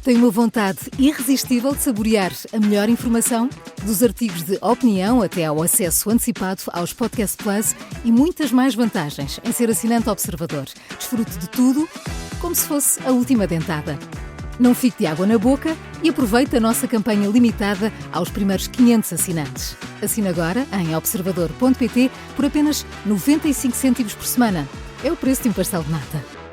Tem uma vontade irresistível de saborear a melhor informação? Dos artigos de opinião até ao acesso antecipado aos Podcast Plus e muitas mais vantagens em ser assinante Observador. Desfrute de tudo como se fosse a última dentada. Não fique de água na boca e aproveite a nossa campanha limitada aos primeiros 500 assinantes. Assine agora em observador.pt por apenas 95 cêntimos por semana. É o preço de um pastel de nata.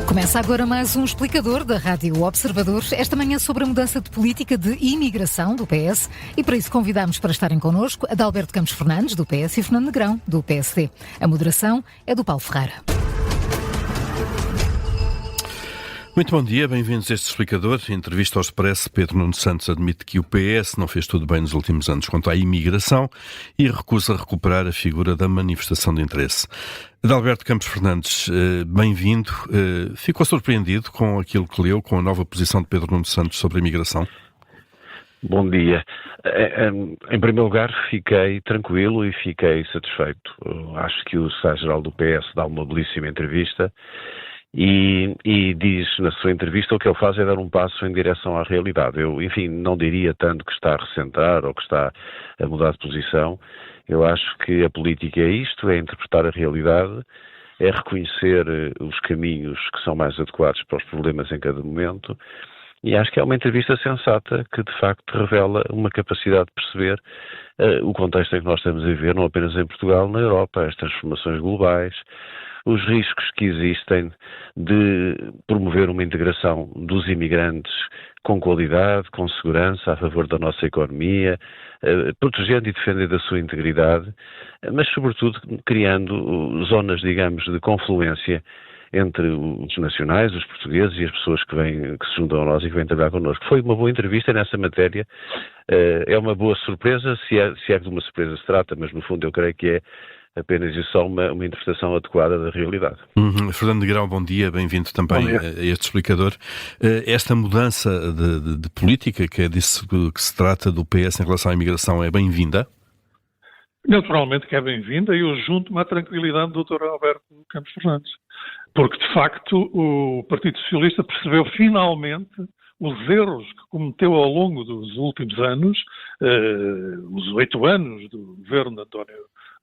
Começa agora mais um explicador da Rádio Observador, esta manhã sobre a mudança de política de imigração do PS, e para isso convidamos para estarem connosco Adalberto Campos Fernandes, do PS, e Fernando Negrão, do PSD. A moderação é do Paulo Ferreira. Muito bom dia, bem-vindos a este explicador. Em entrevista ao Expresso, Pedro Nuno Santos admite que o PS não fez tudo bem nos últimos anos quanto à imigração e recusa recuperar a figura da manifestação de interesse. Adalberto Campos Fernandes, bem-vindo. Ficou surpreendido com aquilo que leu, com a nova posição de Pedro Nuno Santos sobre a imigração? Bom dia. Em primeiro lugar, fiquei tranquilo e fiquei satisfeito. Acho que o secretário-geral do PS dá uma belíssima entrevista e diz na sua entrevista o que ele faz é dar um passo em direção à realidade. Eu, enfim, não diria tanto que está a recentrar ou que está a mudar de posição. Eu acho que a política é isto, é interpretar a realidade, é reconhecer os caminhos que são mais adequados para os problemas em cada momento, e acho que é uma entrevista sensata que de facto revela uma capacidade de perceber o contexto em que nós estamos a viver, não apenas em Portugal, na Europa, as transformações globais, os riscos que existem de promover uma integração dos imigrantes com qualidade, com segurança, a favor da nossa economia, protegendo e defendendo a sua integridade, mas sobretudo criando zonas, digamos, de confluência entre os nacionais, os portugueses e as pessoas que se juntam a nós e que vêm trabalhar connosco. Foi uma boa entrevista nessa matéria, é uma boa surpresa, se é de uma surpresa se trata, mas no fundo eu creio que é apenas e só uma interpretação adequada da realidade. Fernando Negrão, bom dia, bem-vindo também a este explicador. Esta mudança de política, que é disso que se trata do PS em relação à imigração, é bem-vinda? Naturalmente que é bem-vinda e eu junto-me à tranquilidade do Dr. Alberto Campos Fernandes, porque de facto o Partido Socialista percebeu finalmente os erros que cometeu ao longo dos últimos anos, os 8 anos do governo de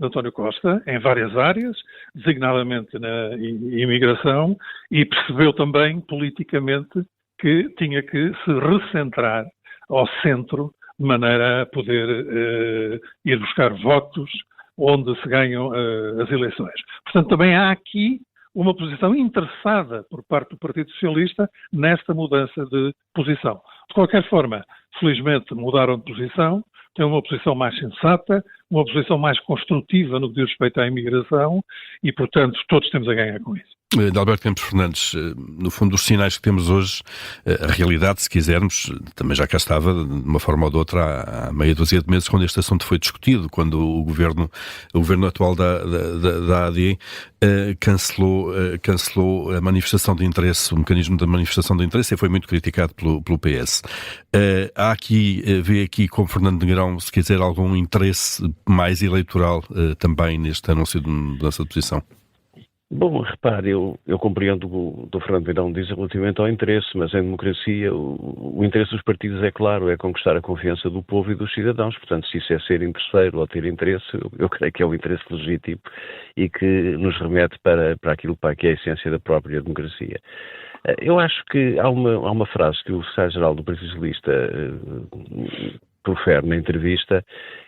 António Costa, em várias áreas, designadamente na imigração, e percebeu também politicamente que tinha que se recentrar ao centro, de maneira a poder ir buscar votos onde se ganham as eleições. Portanto, também há aqui uma posição interessada por parte do Partido Socialista nesta mudança de posição. De qualquer forma, felizmente mudaram de posição, têm uma posição mais sensata, uma posição mais construtiva no que diz respeito à imigração e, portanto, todos temos a ganhar com isso. Adalberto Campos Fernandes, no fundo, os sinais que temos hoje, a realidade, se quisermos, também já cá estava, de uma forma ou de outra, há meia dúzia de meses, quando este assunto foi discutido, quando o governo atual da AD cancelou a manifestação de interesse, o mecanismo da manifestação de interesse, e foi muito criticado pelo PS. Vê aqui, como Fernando Negrão, se quiser, algum interesse mais eleitoral também neste anúncio de mudança de posição? Bom, repare, eu compreendo o que o Fernando Negrão diz relativamente ao interesse, mas em democracia o interesse dos partidos é claro, é conquistar a confiança do povo e dos cidadãos. Portanto, se isso é ser interesseiro ou ter interesse, eu creio que é um interesse legítimo e que nos remete para aquilo que é a essência da própria democracia. Eu acho que há uma frase que o secretário-geral do Partido Socialista profere na entrevista,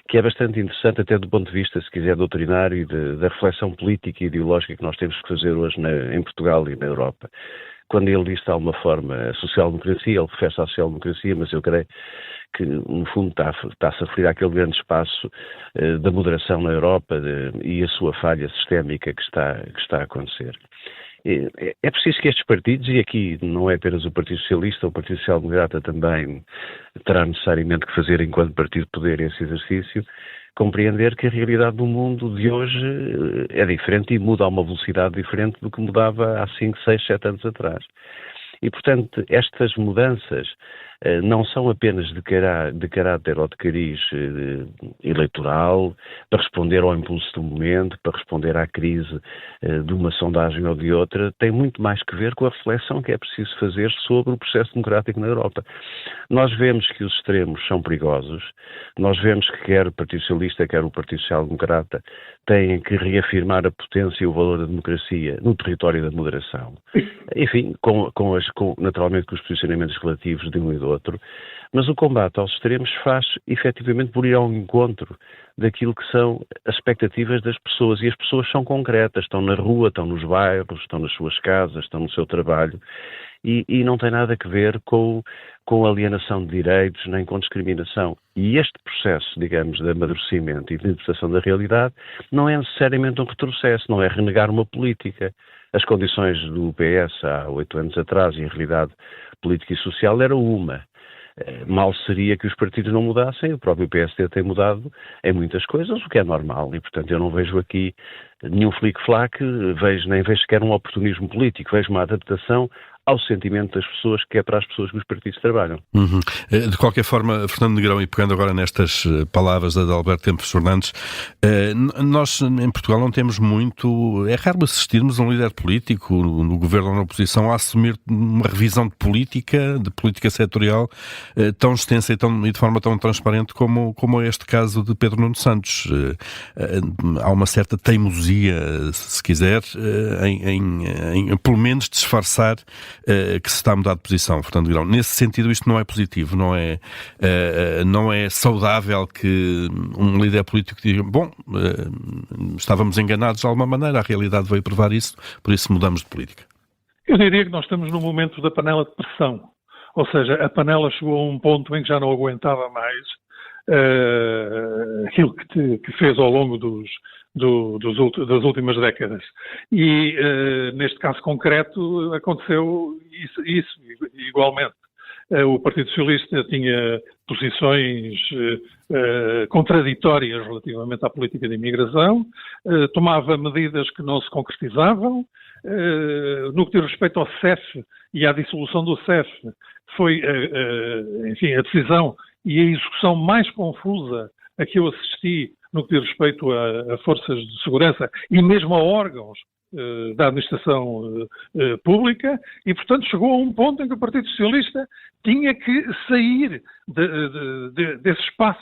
que é bastante interessante até do ponto de vista, se quiser, doutrinário e da reflexão política e ideológica que nós temos que fazer hoje em Portugal e na Europa. Quando ele diz de alguma forma a social-democracia, ele refere-se à social-democracia, mas eu creio que, no fundo, está-se a referir àquele grande espaço da moderação na Europa e a sua falha sistémica que está a acontecer. É preciso que estes partidos, e aqui não é apenas o Partido Socialista, o Partido Social Democrata também terá necessariamente que fazer, enquanto partido de poder, esse exercício, compreender que a realidade do mundo de hoje é diferente e muda a uma velocidade diferente do que mudava há 5, 6, 7 anos atrás. E, portanto, estas mudanças não são apenas de caráter ou de cariz eleitoral, para responder ao impulso do momento, para responder à crise de uma sondagem ou de outra, tem muito mais que ver com a reflexão que é preciso fazer sobre o processo democrático na Europa. Nós vemos que os extremos são perigosos, nós vemos que quer o Partido Socialista, quer o Partido Social Democrata têm que reafirmar a potência e o valor da democracia no território da moderação. Enfim, naturalmente com os posicionamentos relativos de um e do outro, mas o combate aos extremos faz efetivamente por ir ao encontro daquilo que são as expectativas das pessoas, e as pessoas são concretas, estão na rua, estão nos bairros, estão nas suas casas, estão no seu trabalho, e não tem nada a ver com alienação de direitos, nem com discriminação. E este processo, digamos, de amadurecimento e de interpretação da realidade não é necessariamente um retrocesso, não é renegar uma política. As condições do PS há 8 anos atrás, e a realidade política e social era uma. Mal seria que os partidos não mudassem, o próprio PSD tem mudado em muitas coisas, o que é normal, e portanto eu não vejo aqui nenhum flic-flac, nem vejo sequer um oportunismo político, vejo uma adaptação ao sentimento das pessoas, que é para as pessoas que os partidos trabalham. Uhum. De qualquer forma, Fernando Negrão, e pegando agora nestas palavras da Adalberto Campos Fernandes, nós em Portugal não temos muito, é raro assistirmos a um líder político no governo ou na oposição a assumir uma revisão de política setorial tão extensa e de forma tão transparente como é este caso de Pedro Nuno Santos. Há uma certa teimosia, se quiser, em pelo menos disfarçar que se está a mudar de posição, Fernando Negrão. Nesse sentido, isto não é positivo, não é saudável que um líder político diga, estávamos enganados de alguma maneira, a realidade veio provar isso, por isso mudamos de política. Eu diria que nós estamos no momento da panela de pressão, ou seja, a panela chegou a um ponto em que já não aguentava mais aquilo que fez ao longo das últimas décadas. E, neste caso concreto, aconteceu isso igualmente. O Partido Socialista tinha posições contraditórias relativamente à política de imigração, tomava medidas que não se concretizavam. No que diz respeito ao CEF e à dissolução do CEF, foi, a decisão e a execução mais confusa a que eu assisti no que diz respeito a forças de segurança e mesmo a órgãos da administração pública, e, portanto, chegou a um ponto em que o Partido Socialista tinha que sair desse espaço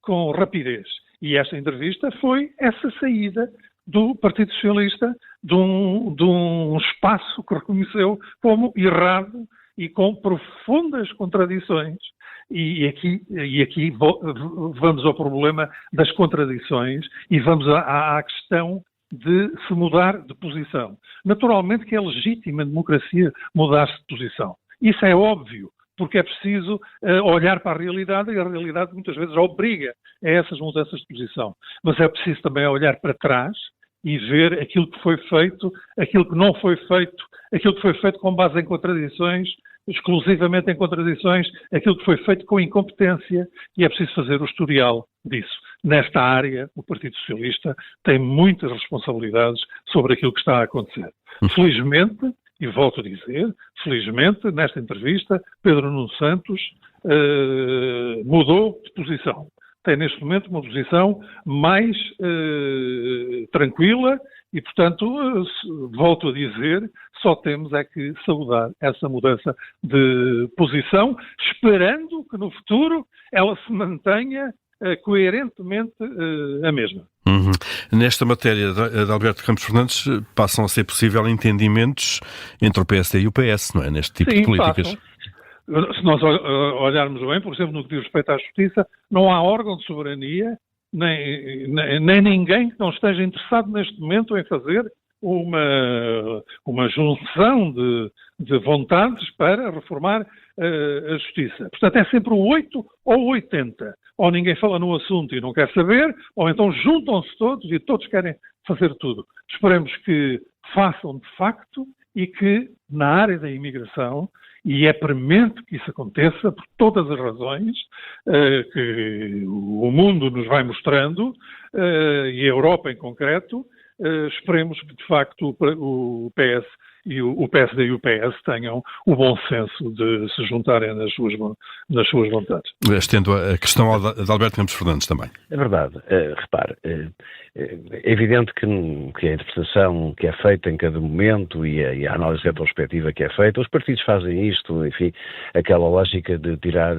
com rapidez. E esta entrevista foi essa saída do Partido Socialista de um espaço que reconheceu como errado e com profundas contradições. E aqui vamos ao problema das contradições e vamos à questão de se mudar de posição. Naturalmente que é legítimo a democracia mudar-se de posição. Isso é óbvio, porque é preciso olhar para a realidade, e a realidade muitas vezes obriga a essas mudanças de posição. Mas é preciso também olhar para trás e ver aquilo que foi feito, aquilo que não foi feito, aquilo que foi feito com base em contradições, exclusivamente em contradições, aquilo que foi feito com incompetência, e é preciso fazer o historial disso. Nesta área, o Partido Socialista tem muitas responsabilidades sobre aquilo que está a acontecer. Felizmente, e volto a dizer, felizmente, nesta entrevista, Pedro Nuno Santos mudou de posição. Tem neste momento uma posição mais tranquila e, portanto, volto a dizer, só temos é que saudar essa mudança de posição, esperando que no futuro ela se mantenha coerentemente a mesma. Uhum. Nesta matéria de Alberto Campos Fernandes passam a ser possível entendimentos entre o PSD e o PS, não é? Neste tipo de políticas. Passam. Se nós olharmos bem, por exemplo, no que diz respeito à justiça, não há órgão de soberania, nem ninguém que não esteja interessado neste momento em fazer uma junção de vontades para reformar a justiça. Portanto, é sempre o 8 ou 80. Ou ninguém fala no assunto e não quer saber, ou então juntam-se todos e todos querem fazer tudo. Esperemos que façam de facto e que na área da imigração, e é premente que isso aconteça por todas as razões que o mundo nos vai mostrando, e a Europa em concreto, esperemos que de facto o PS e o PSD e o PS tenham o bom senso de se juntarem nas suas vontades. Estendo a questão ao de Alberto Campos Fernandes também. É verdade. Repare, é evidente que a interpretação que é feita em cada momento e a análise retrospectiva que é feita, os partidos fazem isto, enfim, aquela lógica de tirar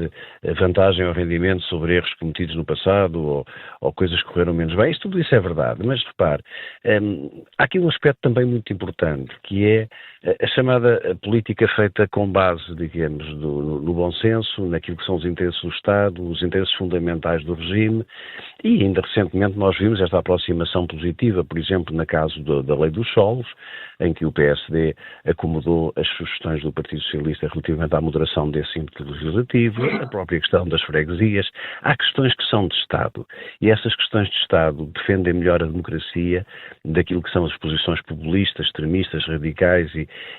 vantagem ao rendimento sobre erros cometidos no passado ou coisas que correram menos bem. Tudo isso é verdade, mas repare, há aqui um aspecto também muito importante, que é a chamada política feita com base, digamos, no bom senso, naquilo que são os interesses do Estado, os interesses fundamentais do regime, e ainda recentemente nós vimos esta aproximação positiva, por exemplo, no caso da Lei dos Solos, em que o PSD acomodou as sugestões do Partido Socialista relativamente à moderação desse ímpeto legislativo, a própria questão das freguesias. Há questões que são de Estado, e essas questões de Estado defendem melhor a democracia daquilo que são as posições populistas, extremistas, radicais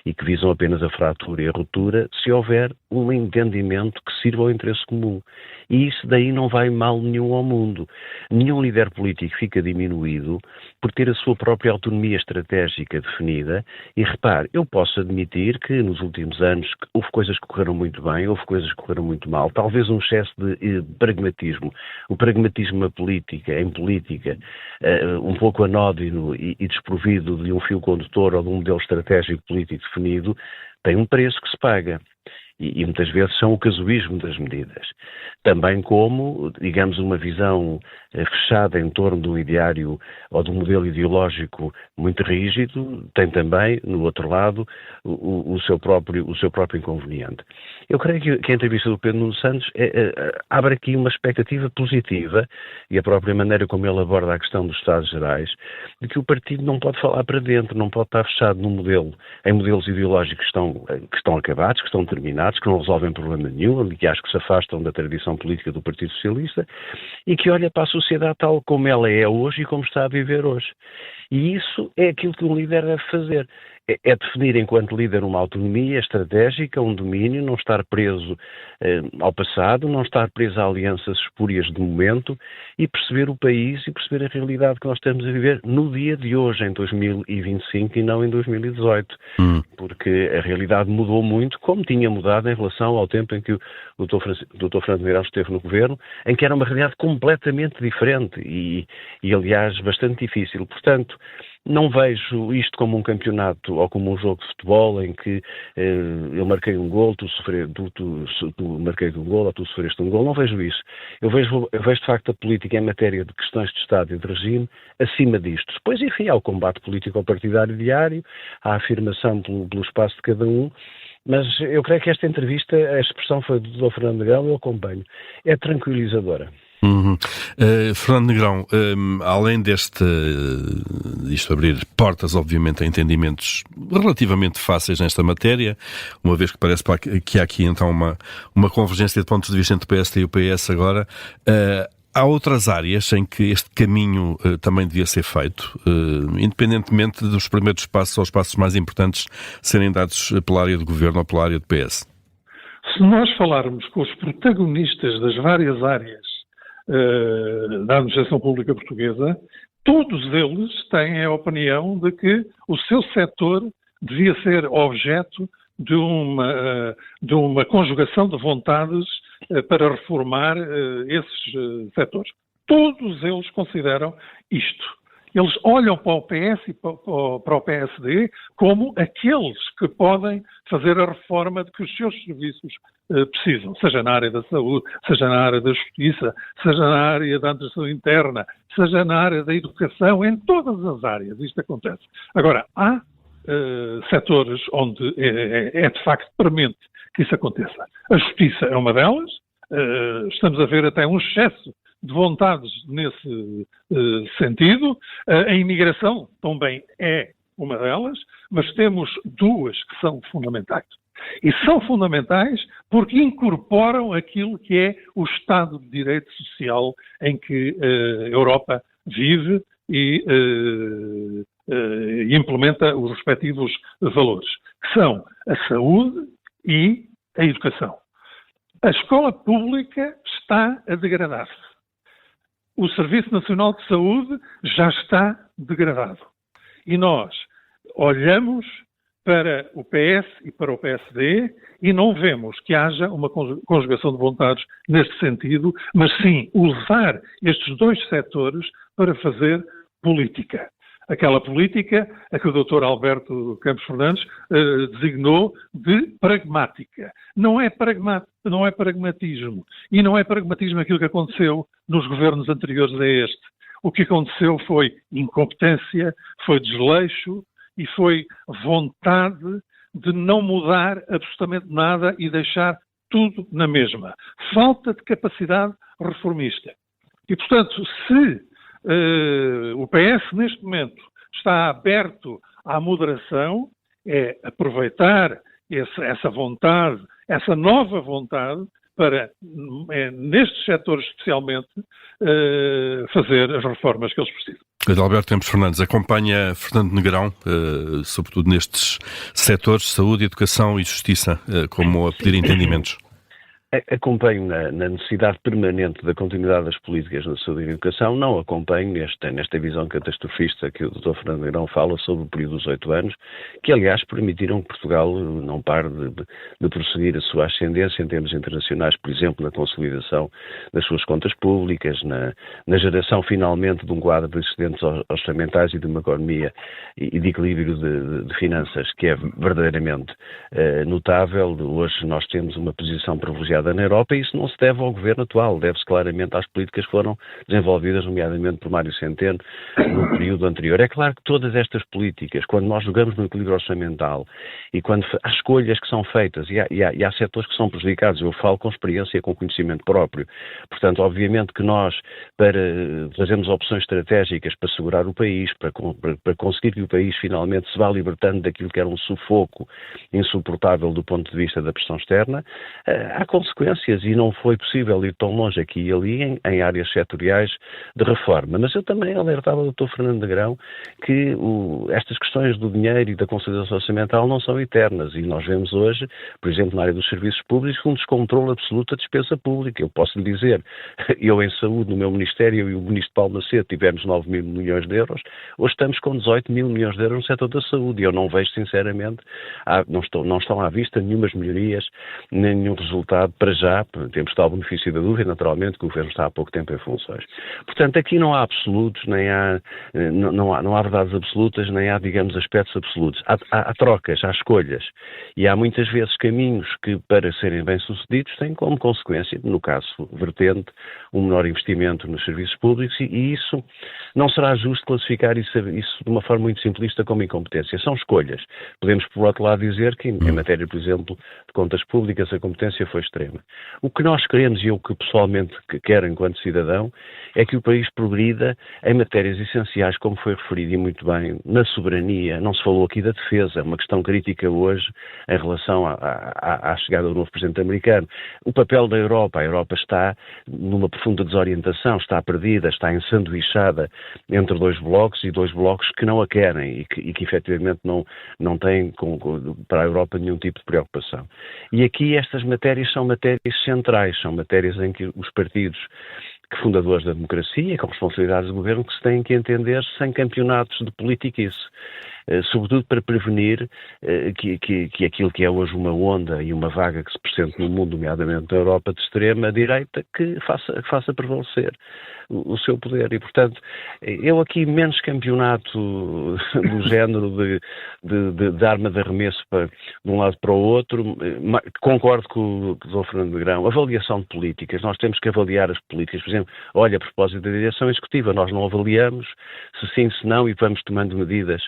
e que visam apenas a fratura e a ruptura, se houver um entendimento que sirva ao interesse comum. E isso daí não vai mal nenhum ao mundo. Nenhum líder político fica diminuído por ter a sua própria autonomia estratégica definida. E repare, eu posso admitir que nos últimos anos houve coisas que correram muito bem, houve coisas que correram muito mal. Talvez um excesso de pragmatismo. O pragmatismo em política, um pouco anódino e desprovido de um fio condutor ou de um modelo estratégico político definido, tem um preço que se paga. E muitas vezes são o casuísmo das medidas. Também como, digamos, uma visão fechada em torno de um ideário ou de um modelo ideológico muito rígido, tem também, no outro lado, o seu próprio inconveniente. Eu creio que a entrevista do Pedro Nuno Santos abre aqui uma expectativa positiva, e a própria maneira como ele aborda a questão dos Estados Gerais, de que o partido não pode falar para dentro, não pode estar fechado em modelos ideológicos que estão acabados, que estão terminados, que não resolvem problema nenhum, que acho que se afastam da tradição política do Partido Socialista, e que olha para a sociedade tal como ela é hoje e como está a viver hoje. E isso é aquilo que um líder deve fazer. É definir enquanto líder uma autonomia estratégica, um domínio, não estar preso ao passado, não estar preso a alianças espúrias de momento e perceber o país e perceber a realidade que nós estamos a viver no dia de hoje, em 2025 e não em 2018. Porque a realidade mudou muito, como tinha mudado em relação ao tempo em que o Dr. Fernando Negrão esteve no governo, em que era uma realidade completamente diferente e aliás, bastante difícil. Portanto, não vejo isto como um campeonato ou como um jogo de futebol em que eu marquei um gol, tu marquei um gol ou tu sofreste um gol. Não vejo isso. Eu vejo de facto a política em matéria de questões de Estado e de regime acima disto. Depois, enfim, há o combate político-partidário diário, há a afirmação pelo espaço de cada um. Mas eu creio que esta entrevista, a expressão foi do Dr. Fernando Negrão, eu acompanho, é tranquilizadora. Fernando Negrão, além disto abrir portas, obviamente, a entendimentos relativamente fáceis nesta matéria, uma vez que parece que há aqui então uma convergência de pontos de vista entre o PSD e o PS agora, há outras áreas em que este caminho também devia ser feito, independentemente dos primeiros passos ou os passos mais importantes serem dados pela área do Governo ou pela área do PS? Se nós falarmos com os protagonistas das várias áreas da administração pública portuguesa, todos eles têm a opinião de que o seu setor devia ser objeto de uma conjugação de vontades para reformar esses setores. Todos eles consideram isto. Eles olham para o PS e para o PSD como aqueles que podem fazer a reforma de que os seus serviços precisam, seja na área da saúde, seja na área da justiça, seja na área da administração interna, seja na área da educação, em todas as áreas isto acontece. Agora, há setores onde é de facto premente que isso aconteça. A justiça é uma delas, estamos a ver até um excesso de vontades nesse sentido. A imigração também é uma delas, mas temos duas que são fundamentais. E são fundamentais porque incorporam aquilo que é o Estado de Direito Social em que a Europa vive e implementa os respectivos valores, que são a saúde e a educação. A escola pública está a degradar-se. O Serviço Nacional de Saúde já está degradado. E nós olhamos para o PS e para o PSD, e não vemos que haja uma conjugação de vontades neste sentido, mas sim usar estes dois setores para fazer política. Aquela política a que o Dr. Alberto Campos Fernandes designou de pragmática. Não é pragmatismo. E não é pragmatismo aquilo que aconteceu nos governos anteriores a este. O que aconteceu foi incompetência, foi desleixo e foi vontade de não mudar absolutamente nada e deixar tudo na mesma. Falta de capacidade reformista. E, portanto, se o PS, neste momento, está aberto à moderação, é aproveitar essa vontade, essa nova vontade, para, nestes setores especialmente, fazer as reformas que eles precisam. Adalberto Campos Fernandes acompanha Fernando Negrão, sobretudo nestes setores, saúde, educação e justiça, como a pedir entendimentos. Acompanho na necessidade permanente da continuidade das políticas na saúde e na educação, não acompanho nesta visão catastrofista que o Dr. Fernando Negrão fala sobre o período dos 8 anos, que aliás permitiram que Portugal não pare de prosseguir a sua ascendência em termos internacionais, por exemplo, na consolidação das suas contas públicas, na geração finalmente de um quadro de excedentes orçamentais e de uma economia e de equilíbrio de finanças que é verdadeiramente notável. Hoje nós temos uma posição privilegiada na Europa e isso não se deve ao governo atual, deve-se claramente às políticas que foram desenvolvidas, nomeadamente por Mário Centeno, no período anterior. É claro que todas estas políticas, quando nós jogamos no equilíbrio orçamental e quando há escolhas que são feitas e há setores que são prejudicados, eu falo com experiência e com conhecimento próprio. Portanto, obviamente que nós, para fazermos opções estratégicas para segurar o país, para conseguir que o país finalmente se vá libertando daquilo que era um sufoco insuportável do ponto de vista da pressão externa, há consequências e não foi possível ir tão longe aqui e ali em áreas setoriais de reforma. Mas eu também alertava o Dr. Fernando Negrão que estas questões do dinheiro e da consolidação orçamental não são eternas e nós vemos hoje, por exemplo, na área dos serviços públicos, um descontrole absoluto da despesa pública. Eu posso lhe dizer, eu em saúde, no meu Ministério, eu e o Ministro Paulo Macedo tivemos 9 mil milhões de euros, hoje estamos com 18 mil milhões de euros no setor da saúde e eu não vejo, sinceramente, não estão à vista nenhumas melhorias, nenhum resultado para já, temos tal benefício da dúvida, naturalmente, que o Governo está há pouco tempo em funções. Portanto, aqui não há absolutos, não há verdades absolutas, nem há, digamos, aspectos absolutos. Há trocas, há escolhas. E há muitas vezes caminhos que, para serem bem-sucedidos, têm como consequência, no caso vertente, um menor investimento nos serviços públicos e isso não será justo classificar isso de uma forma muito simplista como incompetência. São escolhas. Podemos, por outro lado, dizer que, em matéria, por exemplo, de contas públicas, a competência foi extrema. O que nós queremos, e eu que pessoalmente quero enquanto cidadão, é que o país progrida em matérias essenciais, como foi referido e muito bem, na soberania. Não se falou aqui da defesa, uma questão crítica hoje em relação à chegada do novo presidente americano. O papel da Europa, a Europa está numa profunda desorientação, está perdida, está ensanduichada entre dois blocos e dois blocos que não a querem e que efetivamente não têm para a Europa nenhum tipo de preocupação. E aqui estas matérias são matérias centrais, são matérias em que os partidos fundadores da democracia, com responsabilidades do governo, que se têm que entender sem campeonatos de politiquice, sobretudo para prevenir que aquilo que é hoje uma onda e uma vaga que se presente no mundo, nomeadamente na Europa de extrema-direita, que faça prevalecer o seu poder. E, portanto, eu aqui menos campeonato do género de arma de arremesso de um lado para o outro, concordo com o Dr. Fernando Negrão, avaliação de políticas, nós temos que avaliar as políticas, por exemplo, olha, a propósito da direção executiva, nós não avaliamos, se sim, se não, e vamos tomando medidas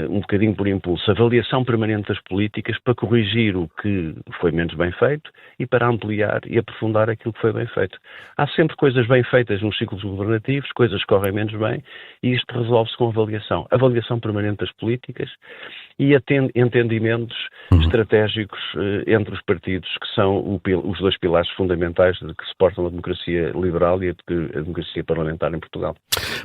um bocadinho por impulso, avaliação permanente das políticas para corrigir o que foi menos bem feito e para ampliar e aprofundar aquilo que foi bem feito. Há sempre coisas bem feitas nos ciclos governativos, coisas que correm menos bem, e isto resolve-se com avaliação permanente das políticas e entendimentos estratégicos entre os partidos, que são os dois pilares fundamentais de que suportam a democracia liberal e a democracia parlamentar em Portugal.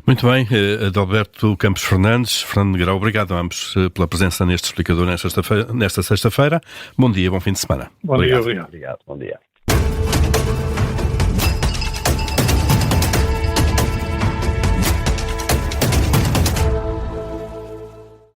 Muito bem, Adalberto Campos Fernandes, Fernando Negrão, obrigado a ambos pela presença neste explicador nesta sexta-feira. Bom dia, bom fim de semana. Bom dia, obrigado. Bom dia.